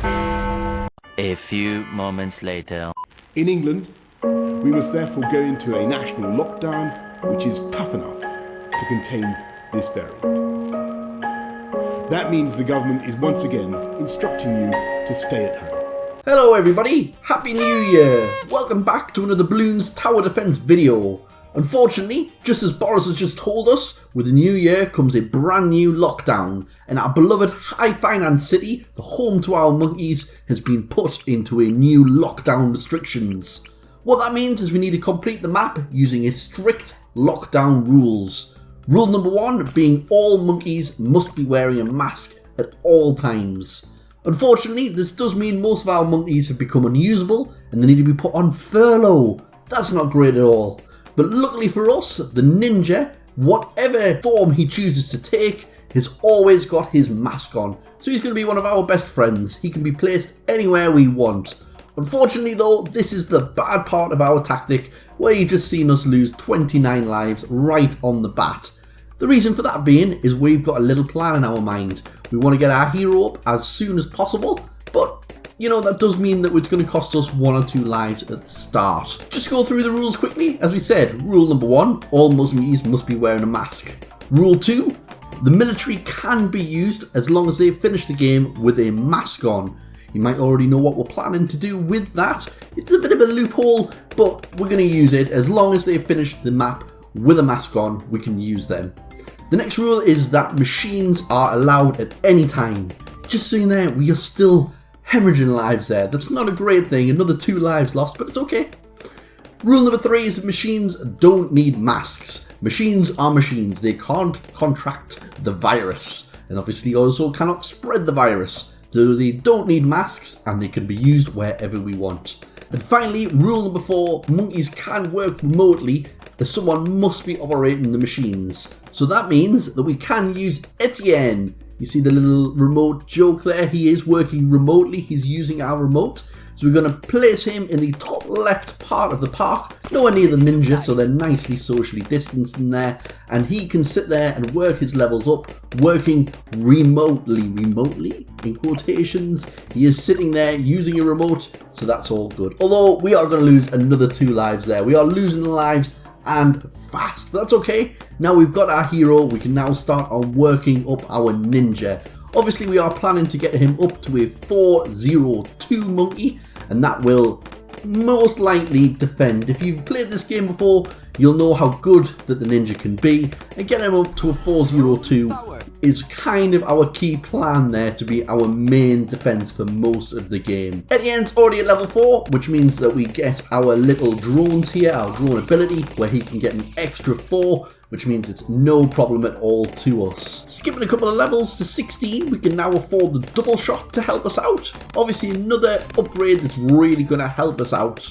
A few moments later. In England, we must therefore go into a national lockdown which is tough enough to contain this variant. That means the government is once again instructing you to stay at home. Hello everybody, Happy New Year! Welcome back to another Bloons Tower Defense video. Unfortunately, just as Boris has just told us, with the new year comes a brand new lockdown, and our beloved high finance city, the home to our monkeys, has been put into a new lockdown restrictions. What that means is we need to complete the map using a strict lockdown rules. Rule number 1 being all monkeys must be wearing a mask at all times. Unfortunately, this does mean most of our monkeys have become unusable and they need to be put on furlough. That's not great at all. But luckily for us, the ninja, whatever form he chooses to take, has always got his mask on. So he's going to be one of our best friends. He can be placed anywhere we want. Unfortunately though, this is the bad part of our tactic, where you've just seen us lose 29 lives right on the bat. The reason for that being is we've got a little plan in our mind. We want to get our hero up as soon as possible, but you know, that does mean that it's going to cost us 1 or 2 lives at the start. Just go through the rules quickly. As we said, rule number 1, all monkeys must be wearing a mask. Rule 2, the military can be used as long as they finish the game with a mask on. You might already know what we're planning to do with that. It's a bit of a loophole, but we're going to use it. As long as they finish the map with a mask on, we can use them. The next rule is that machines are allowed at any time. Just so you know, we are still hemorrhaging lives there. That's not a great thing. Another 2 lives lost, but it's okay. Rule number 3 is machines don't need masks. Machines are machines. They can't contract the virus, and obviously also cannot spread the virus. So they don't need masks and they can be used wherever we want. And finally, rule number 4, monkeys can work remotely as someone must be operating the machines. So that means that we can use Etienne. You see the little remote joke there? He is working remotely, he's using our remote. So we're going to place him in the top left part of the park, nowhere near the ninja, so they're nicely socially distanced in there. And he can sit there and work his levels up, working remotely, in quotations. He is sitting there using a remote, so that's all good. Although we are going to lose another 2 lives there. We are losing the lives and fast, but that's okay. Now we've got our hero, we can now start on working up our ninja. Obviously we are planning to get him up to a 402 monkey, and that will most likely defend. If you've played this game before, you'll know how good that the ninja can be, and get him up to a 402 is kind of our key plan there to be our main defense for most of the game. Etienne's already at level 4, which means that we get our little drones here, our drone ability, where he can get an extra 4, which means it's no problem at all to us. Skipping a couple of levels to 16, we can now afford the double shot to help us out. Obviously another upgrade that's really going to help us out.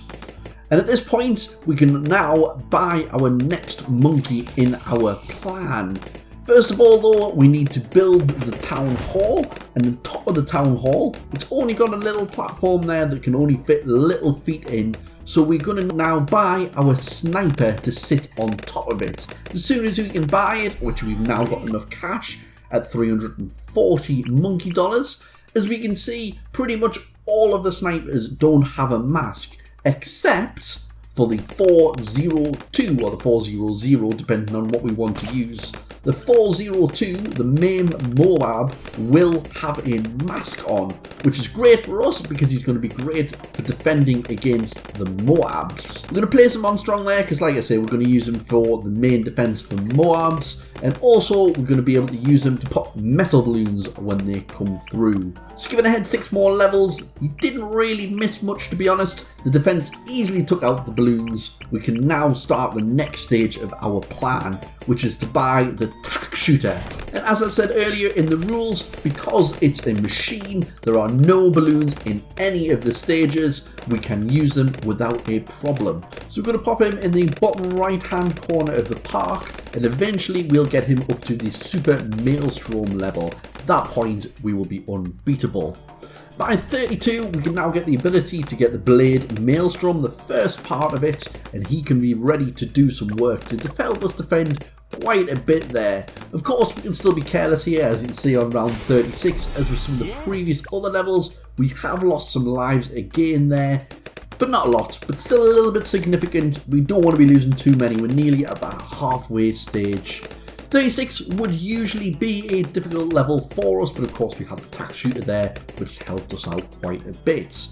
And at this point, we can now buy our next monkey in our plan. First of all though, we need to build the town hall, and on top of the town hall, it's only got a little platform there that can only fit little feet in. So we're going to now buy our sniper to sit on top of it. As soon as we can buy it, which we've now got enough cash at 340 monkey dollars, as we can see, pretty much all of the snipers don't have a mask, except for the 402 or the 400, depending on what we want to use. The 402, the main Moab, will have a mask on, which is great for us because he's going to be great for defending against the Moabs. We're going to place him on strong there because, like I say, we're going to use him for the main defense for Moabs, and also we're going to be able to use him to pop metal balloons when they come through. Skipping ahead 6 more levels, you didn't really miss much, to be honest. The defense easily took out the balloons. We can now start the next stage of our plan, which is to buy the tack shooter. And as I said earlier in the rules, because it's a machine, there are no balloons in any of the stages. We can use them without a problem. So we're going to pop him in the bottom right hand corner of the park, and eventually we'll get him up to the super maelstrom level. At that point we will be unbeatable. By 32, we can now get the ability to get the Blade Maelstrom, the first part of it, and he can be ready to do some work to help us defend quite a bit there. Of course, we can still be careless here, as you can see on round 36, as with some of the previous other levels. We have lost some lives again there, but not a lot, but still a little bit significant. We don't want to be losing too many. We're nearly at the halfway stage. 36 would usually be a difficult level for us, but of course we have the tax shooter there, which helped us out quite a bit.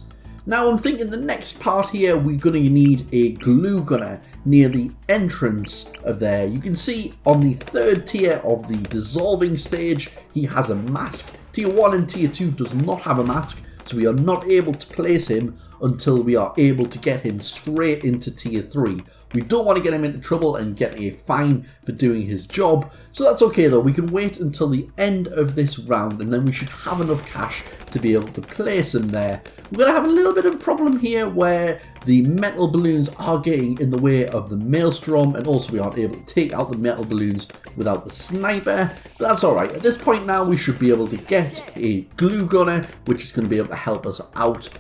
Now I'm thinking the next part here, we're going to need a glue gunner near the entrance of there. You can see on the third tier of the dissolving stage, he has a mask. Tier 1 and Tier 2 does not have a mask, so we are not able to place him until we are able to get him straight into Tier 3. We don't want to get him into trouble and get a fine for doing his job, so that's okay though. We can wait until the end of this round and then we should have enough cash to be able to place him there. We're going to have a little bit of a problem here where the metal balloons are getting in the way of the maelstrom, and also we aren't able to take out the metal balloons without the sniper, but that's alright. At this point now we should be able to get a glue gunner, which is going to be able to help us out.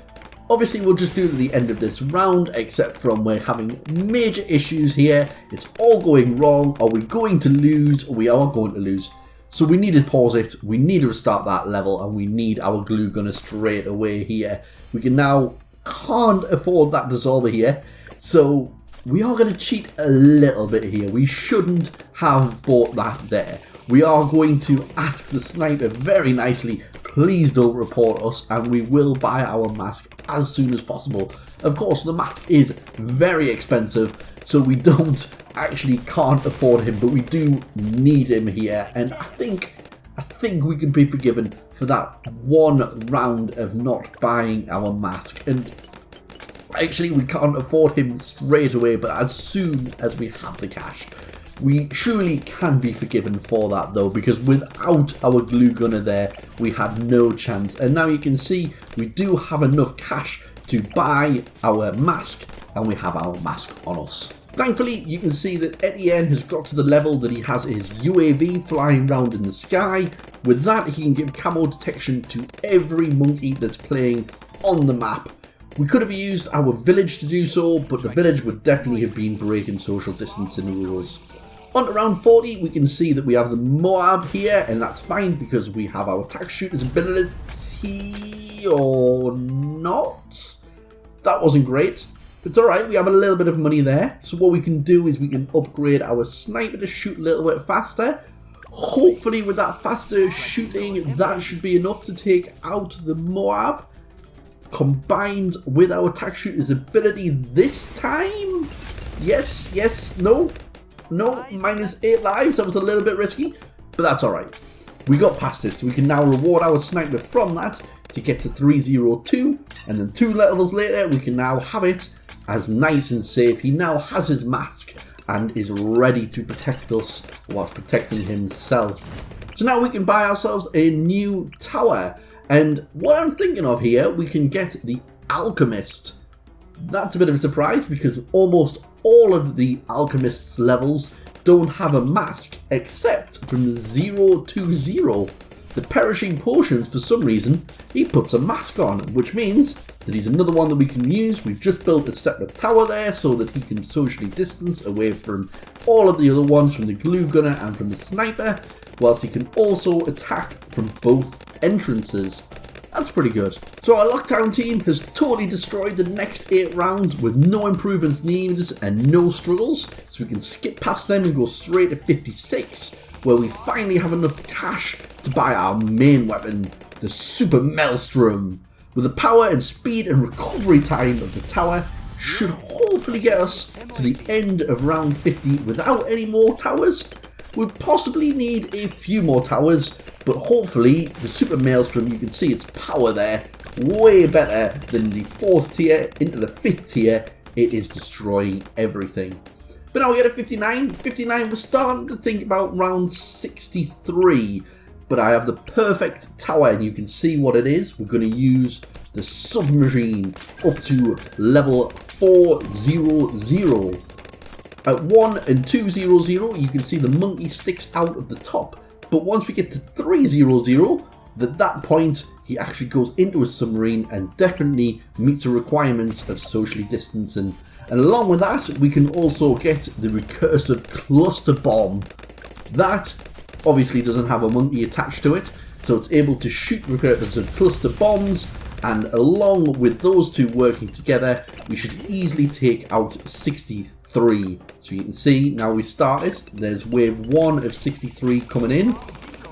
Obviously we'll just do it at the end of this round, except from we're having major issues here. It's all going wrong. Are we going to lose? We are going to lose. So we need to pause it, we need to restart that level, and we need our glue gunner straight away here. We can't afford that dissolver here, so we are going to cheat a little bit here. We shouldn't have bought that there. We are going to ask the sniper very nicely, please don't report us, and we will buy our mask as soon as possible. Of course, the mask is very expensive, so we can't afford him, but we do need him here, and I think we can be forgiven for that one round of not buying our mask. And actually, we can't afford him straight away, but as soon as we have the cash, we surely can be forgiven for that though, because without our glue gunner there, we had no chance. And now you can see we do have enough cash to buy our mask, and we have our mask on us. Thankfully, you can see that Etienne has got to the level that he has his UAV flying around in the sky. With that, he can give camo detection to every monkey that's playing on the map. We could have used our village to do so, but the village would definitely have been breaking social distancing rules. On to round 40, we can see that we have the Moab here, and that's fine because we have our tax shooter's ability, or not. That wasn't great. It's alright, we have a little bit of money there, so what we can do is we can upgrade our sniper to shoot a little bit faster. Hopefully with that faster shooting, that should be enough to take out the Moab. Combined with our tax shooter's ability this time? Yes, no, minus 8 lives, that was a little bit risky, but that's alright. We got past it, so we can now reward our sniper from that to get to 302, and then 2 levels later we can now have it as nice and safe. He now has his mask and is ready to protect us whilst protecting himself. So now we can buy ourselves a new tower, and what I'm thinking of here, we can get the Alchemist. That's a bit of a surprise because almost all of the Alchemist's levels don't have a mask except from the 020. The Perishing Potions, for some reason, he puts a mask on, which means that he's another one that we can use. We've just built a separate tower there so that he can socially distance away from all of the other ones, from the glue gunner and from the sniper, whilst he can also attack from both entrances. That's pretty good. So our lockdown team has totally destroyed the next 8 rounds with no improvements needed and no struggles, so we can skip past them and go straight to 56, where we finally have enough cash to buy our main weapon, the Super Maelstrom. With the power and speed and recovery time of the tower, should hopefully get us to the end of round 50 without any more towers. We'll possibly need a few more towers, but hopefully the Super Maelstrom, you can see its power there, way better than the 4th tier into the 5th tier. It is destroying everything. But now we get a 59. 59, we're starting to think about round 63. But I have the perfect tower, and you can see what it is. We're going to use the submarine up to level 400. At 1 and 200, you can see the monkey sticks out of the top. But once we get to 300, at that point, he actually goes into a submarine and definitely meets the requirements of socially distancing. And along with that, we can also get the recursive cluster bomb. That obviously doesn't have a monkey attached to it, so it's able to shoot repurposed cluster bombs, and along with those two working together, we should easily take out 63. So you can see, now we started, there's wave 1 of 63 coming in.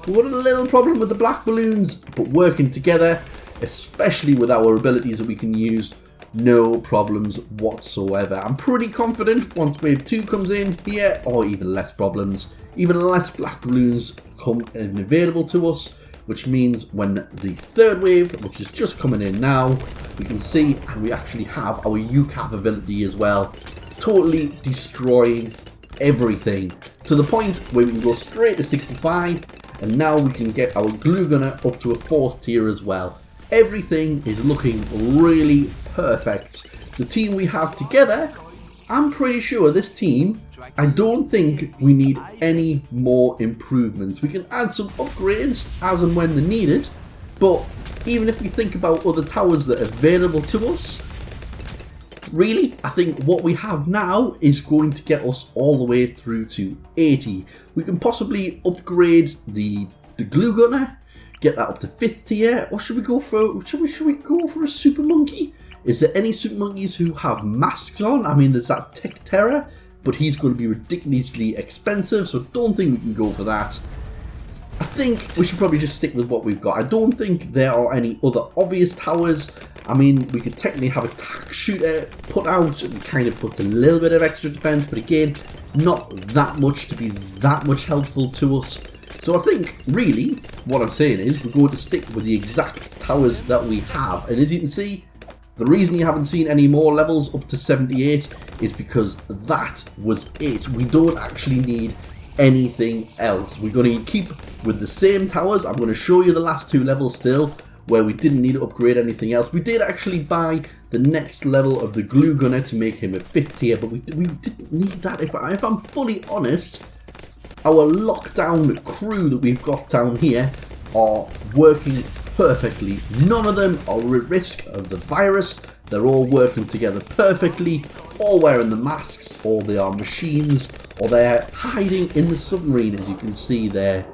We've got a little problem with the black balloons, but working together, especially with our abilities that we can use, no problems whatsoever. I'm pretty confident once wave 2 comes in here, or even less problems, even less black balloons come and available to us, which means when the third wave, which is just coming in now, we can see, and we actually have our UCAV ability as well, totally destroying everything, to the point where we can go straight to 65, and now we can get our glue gunner up to a 4th tier as well. Everything is looking really perfect. The team we have together, I'm pretty sure this team, I don't think we need any more improvements. We can add some upgrades as and when they're needed, but even if we think about other towers that are available to us, really, I think what we have now is going to get us all the way through to 80. We can possibly upgrade the glue gunner, get that up to 5th tier, or should we go for a super monkey? Is there any super monkeys who have masks on? I mean, there's that Tech Terror, but he's going to be ridiculously expensive, so I don't think we can go for that. I think we should probably just stick with what we've got. I don't think there are any other obvious towers. I mean, we could technically have a tack shooter put out, and kind of puts a little bit of extra defense, but again, not that much to be that much helpful to us. So I think, really, what I'm saying is we're going to stick with the exact towers that we have. And as you can see, the reason you haven't seen any more levels up to 78 is because that was it. We don't actually need anything else. We're going to keep with the same towers. I'm going to show you the last 2 levels still, where we didn't need to upgrade anything else. We did actually buy the next level of the glue gunner to make him a 5th tier, but we didn't need that. If I'm fully honest, our lockdown crew that we've got down here are working perfectly. None of them are at risk of the virus. They're all working together perfectly, all wearing the masks, or they are machines, or they're hiding in the submarine, as you can see there.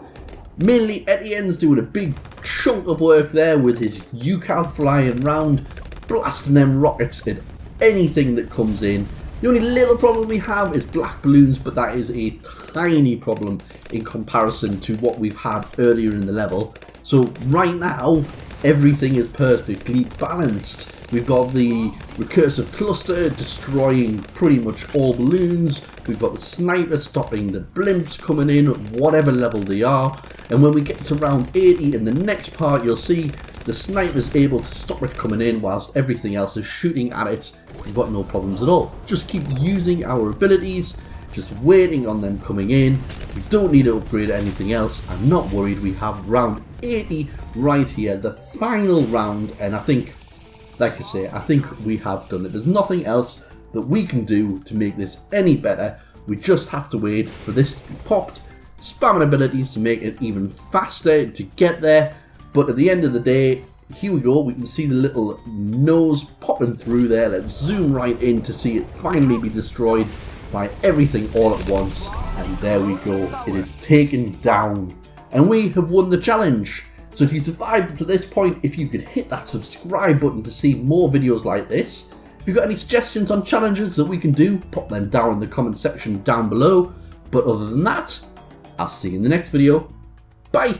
Mainly Etienne's doing a big chunk of work there with his UCAV flying around, blasting them rockets at anything that comes in. The only little problem we have is black balloons, but that is a tiny problem in comparison to what we've had earlier in the level. So right now, everything is perfectly balanced. We've got the recursive cluster destroying pretty much all balloons. We've got the sniper stopping the blimps coming in at whatever level they are. And when we get to round 80 in the next part, you'll see the sniper's able to stop it coming in whilst everything else is shooting at it. We've got no problems at all. Just keep using our abilities, just waiting on them coming in. We don't need to upgrade anything else. I'm not worried. We have round 80 right here, the final round, and I think, like I say, I think we have done it. There's nothing else that we can do to make this any better. We just have to wait for this to be popped, spamming abilities to make it even faster to get there. But at the end of the day, here we go. We can see the little nose popping through there. Let's zoom right in to see it finally be destroyed by everything all at once. And there we go. It is taken down. And we have won the challenge. So if you survived to this point, if you could hit that subscribe button to see more videos like this. If you've got any suggestions on challenges that we can do, pop them down in the comment section down below. But other than that, I'll see you in the next video. Bye!